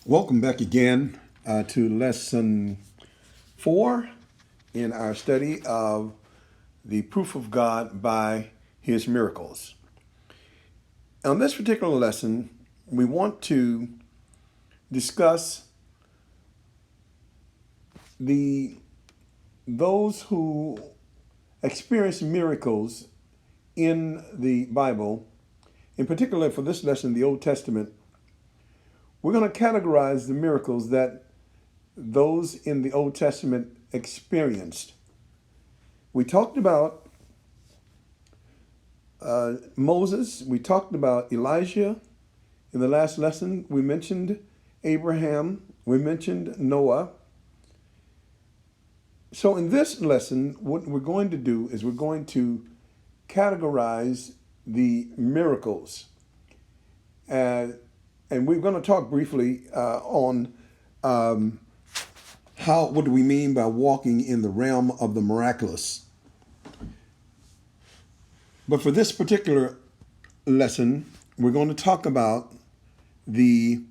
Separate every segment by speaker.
Speaker 1: Welcome back again to lesson 4 in our study of the proof of God by his miracles. On this particular lesson, we want to discuss those who experience miracles in the Bible. In particular, for this lesson, the Old Testament, we're going to categorize the miracles that those in the Old Testament experienced. We talked about Moses. We talked about Elijah. In the last lesson, we mentioned Abraham. We mentioned Noah. So in this lesson, what we're going to do is we're going to categorize the miracles. And we're going to talk briefly on what do we mean by walking in the realm of the miraculous. But for this particular lesson, we're going to talk about the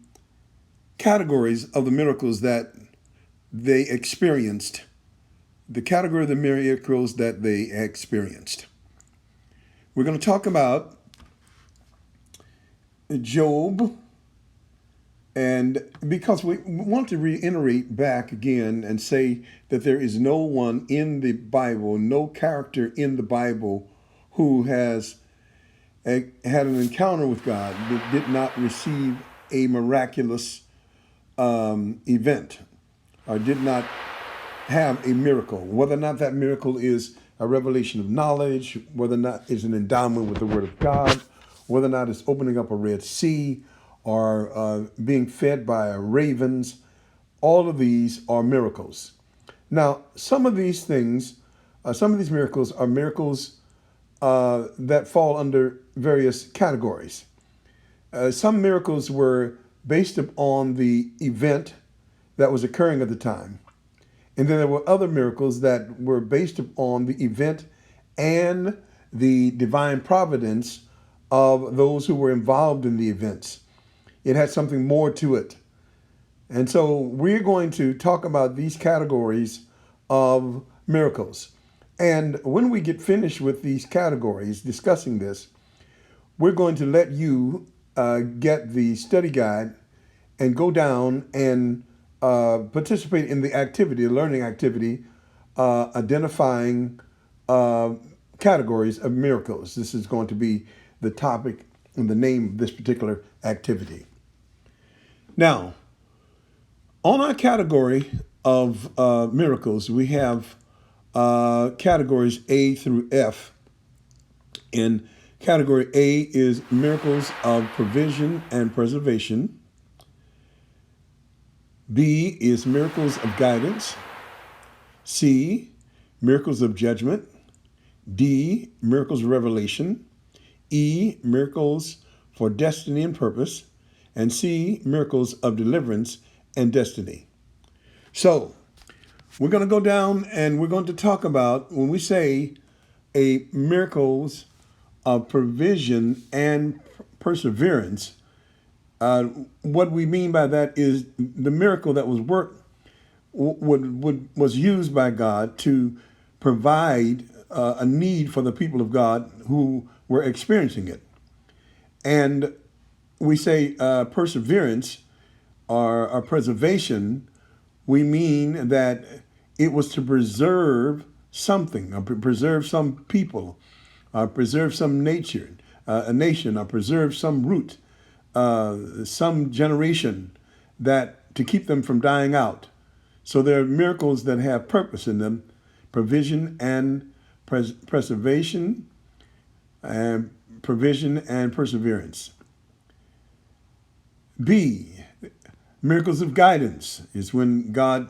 Speaker 1: categories of the miracles that they experienced, the category of the miracles that they experienced. We're going to talk about Job, and because we want to reiterate back again and say that there is no one in the Bible, no character in the Bible who has had an encounter with God that did not receive a miraculous event or did not have a miracle. Whether or not that miracle is a revelation of knowledge, whether or not it's an endowment with the Word of God, whether or not it's opening up a Red Sea or being fed by ravens, all of these are miracles. Now, some of these things, some of these miracles are miracles that fall under various categories. Some miracles were based upon the event that was occurring at the time. And then there were other miracles that were based upon the event and the divine providence of those who were involved in the events. It had something more to it. And so we're going to talk about these categories of miracles. And when we get finished with these categories, discussing this, we're going to let you get the study guide and go down and participate in the activity, the learning activity, identifying categories of miracles. This is going to be the topic and the name of this particular activity. Now, on our category of miracles, we have categories A through F. And category A is miracles of provision and preservation. B is miracles of guidance. C, miracles of judgment. D, miracles of revelation. E, miracles for destiny and purpose. And C, miracles of deliverance and destiny. So we're going to go down and we're going to talk about, when we say a miracles of provision and perseverance, what we mean by that is the miracle that was was used by God to provide a need for the people of God who were experiencing it. And we say perseverance or preservation, we mean that it was to preserve something, or preserve some people, or preserve some nature, a nation, or preserve some root, some generation, that to keep them from dying out. So there are miracles that have purpose in them, provision and preservation, and provision and perseverance. B, miracles of guidance is when God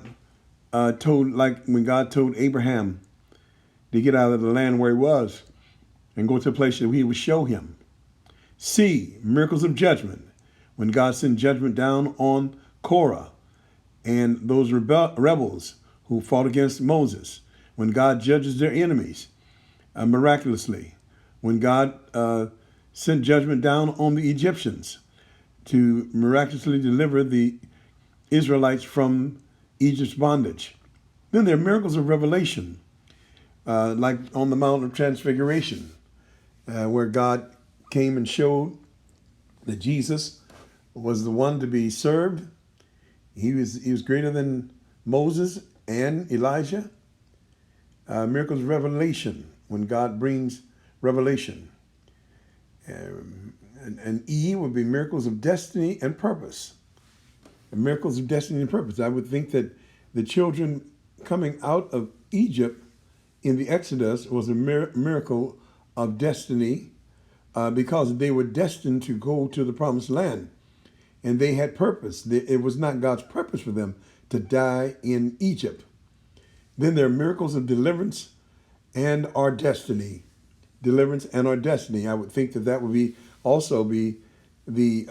Speaker 1: when God told Abraham to get out of the land where he was and go to a place that he would show him. C, miracles of judgment, when God sent judgment down on Korah and those rebels who fought against Moses, when God judges their enemies miraculously, when God sent judgment down on the Egyptians to miraculously deliver the Israelites from Egypt's bondage. Then there are miracles of revelation, like on the Mount of Transfiguration, where God came and showed that Jesus was the one to be served. He was greater than Moses and Elijah. Miracles of revelation, when God brings revelation. And E would be miracles of destiny and purpose. And miracles of destiny and purpose. I would think that the children coming out of Egypt in the Exodus was a miracle of destiny, because they were destined to go to the promised land. And they had purpose. It was not God's purpose for them to die in Egypt. Then there are miracles of deliverance and our destiny. Deliverance and our destiny. I would think that would be also be the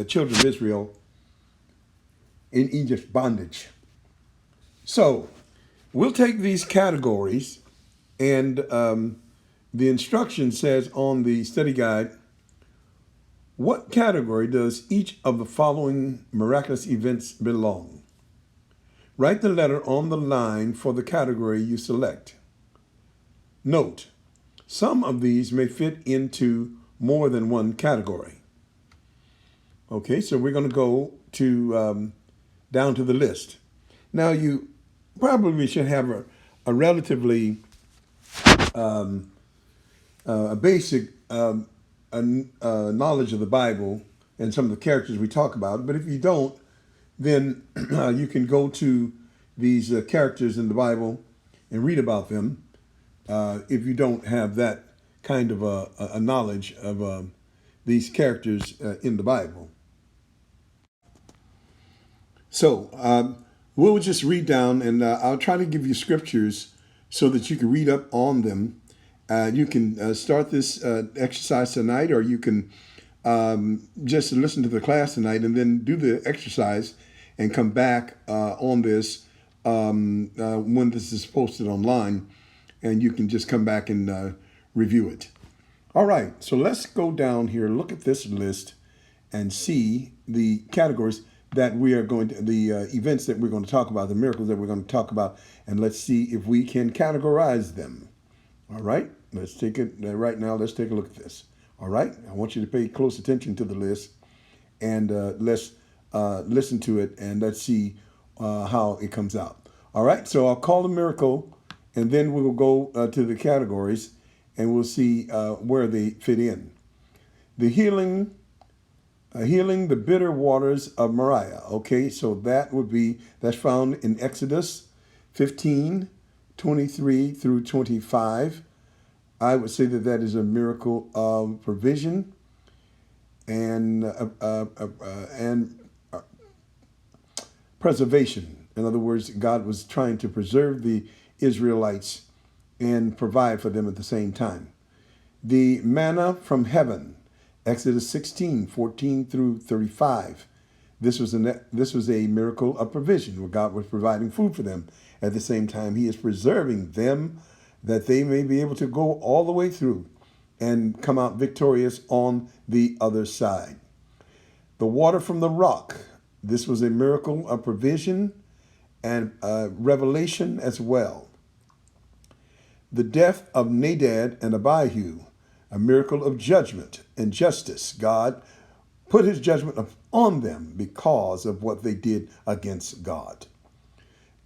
Speaker 1: children of Israel in Egypt's bondage. So we'll take these categories, and the instruction says on the study guide, what category does each of the following miraculous events belong? Write the letter on the line for the category you select. Note, some of these may fit into more than one category. Okay, so we're going to go to down to the list. Now, you probably should have a relatively a basic knowledge of the Bible and some of the characters we talk about. But if you don't, then you can go to these characters in the Bible and read about them, if you don't have that kind of a knowledge of these characters in the Bible. So we'll just read down, and I'll try to give you scriptures so that you can read up on them. You can start this exercise tonight, or you can just listen to the class tonight and then do the exercise and come back on this when this is posted online, and you can just come back and review it. All right, so let's go down here, look at this list, and see the categories that we are going to, the events that we're going to talk about, the miracles that we're going to talk about, and let's see if we can categorize them. All right, let's take it right now. Let's take a look at this. All right, I want you to pay close attention to the list, and let's listen to it, and let's see how it comes out. All right, so I'll call the miracle, and then we will go to the categories, and we'll see where they fit in. The healing the bitter waters of Mariah. Okay, so that's found in Exodus 15, 23 through 25. I would say that is a miracle of provision and preservation. In other words, God was trying to preserve the Israelites and provide for them at the same time. The manna from heaven, Exodus 16, 14 through 35. This was a miracle of provision, where God was providing food for them. At the same time, he is preserving them that they may be able to go all the way through and come out victorious on the other side. The water from the rock. This was a miracle of provision and revelation as well. The death of Nadab and Abihu, a miracle of judgment and justice. God put his judgment on them because of what they did against God.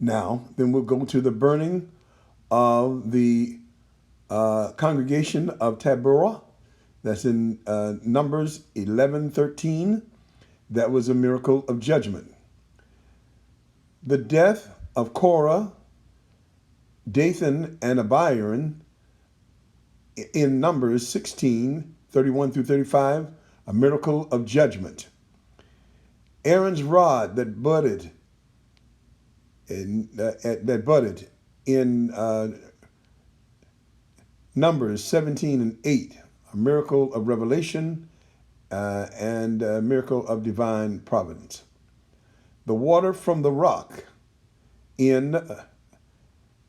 Speaker 1: Now, then we'll go to the burning of the congregation of Taberah. That's in Numbers 11:13. That was a miracle of judgment. The death of Korah, Dathan, and Abiram in Numbers 16:31 through 35, a miracle of judgment. Aaron's rod that budded in Numbers 17:8, a miracle of revelation and a miracle of divine providence. The water from the rock in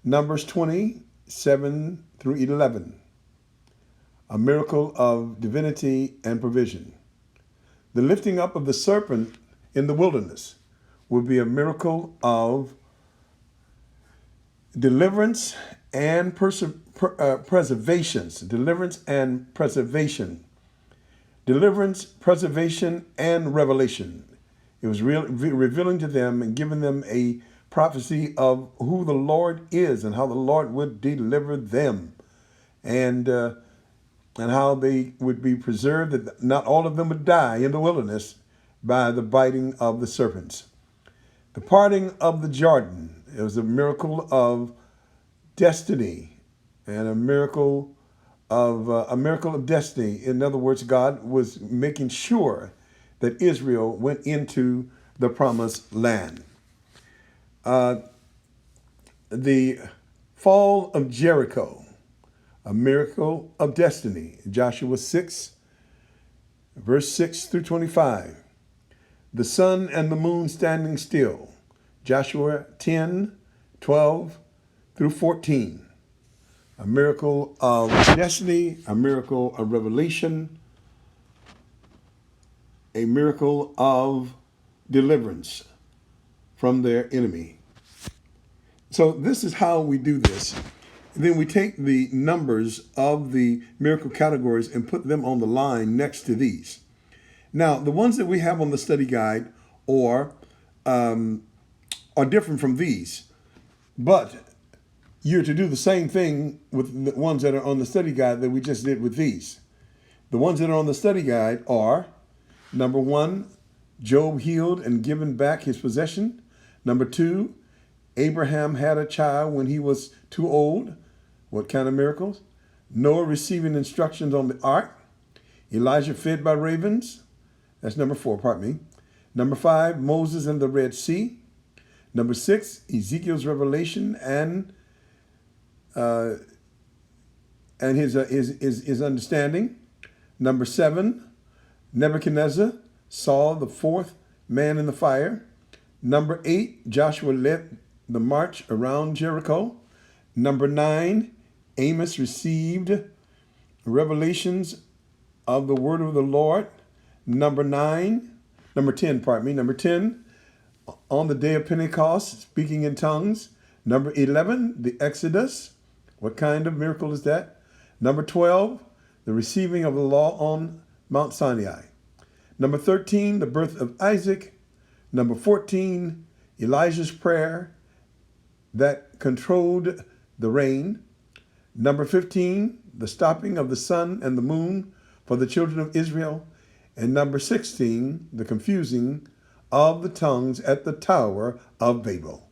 Speaker 1: Numbers 27 through 11, a miracle of divinity and provision. The lifting up of the serpent in the wilderness would be a miracle of deliverance and preservations. Deliverance and preservation. Deliverance, preservation, and revelation. It was revealing to them and giving them a prophecy of who the Lord is and how the Lord would deliver them, and how they would be preserved, that not all of them would die in the wilderness by the biting of the serpents. The parting of the Jordan, it was a miracle of destiny and a miracle of destiny. In other words, God was making sure that Israel went into the promised land. The fall of Jericho, a miracle of destiny. Joshua 6, verse 6 through 25. The sun and the moon standing still. Joshua 10, 12 through 14. A miracle of destiny, a miracle of revelation, a miracle of deliverance from their enemy. So this is how we do this. Then we take the numbers of the miracle categories and put them on the line next to these. Now, the ones that we have on the study guide are different from these, but you're to do the same thing with the ones that are on the study guide that we just did with these. The ones that are on the study guide are, number 1, Job healed and given back his possession. Number 2, Abraham had a child when he was too old. What kind of miracles? Noah receiving instructions on the ark. Elijah fed by ravens. That's number 4, pardon me. Number 5, Moses and the Red Sea. Number 6, Ezekiel's revelation and his understanding. Number 7, Nebuchadnezzar saw the 4th man in the fire. Number 8, Joshua led the march around Jericho. Number 9, Amos received revelations of the word of the Lord. Number 10, Number 10, on the day of Pentecost, speaking in tongues. Number 11, the Exodus. What kind of miracle is that? Number 12, the receiving of the law on Mount Sinai. Number 13, the birth of Isaac. Number 14, Elijah's prayer that controlled the rain. Number 15, the stopping of the sun and the moon for the children of Israel. And number 16, the confusing of the tongues at the Tower of Babel.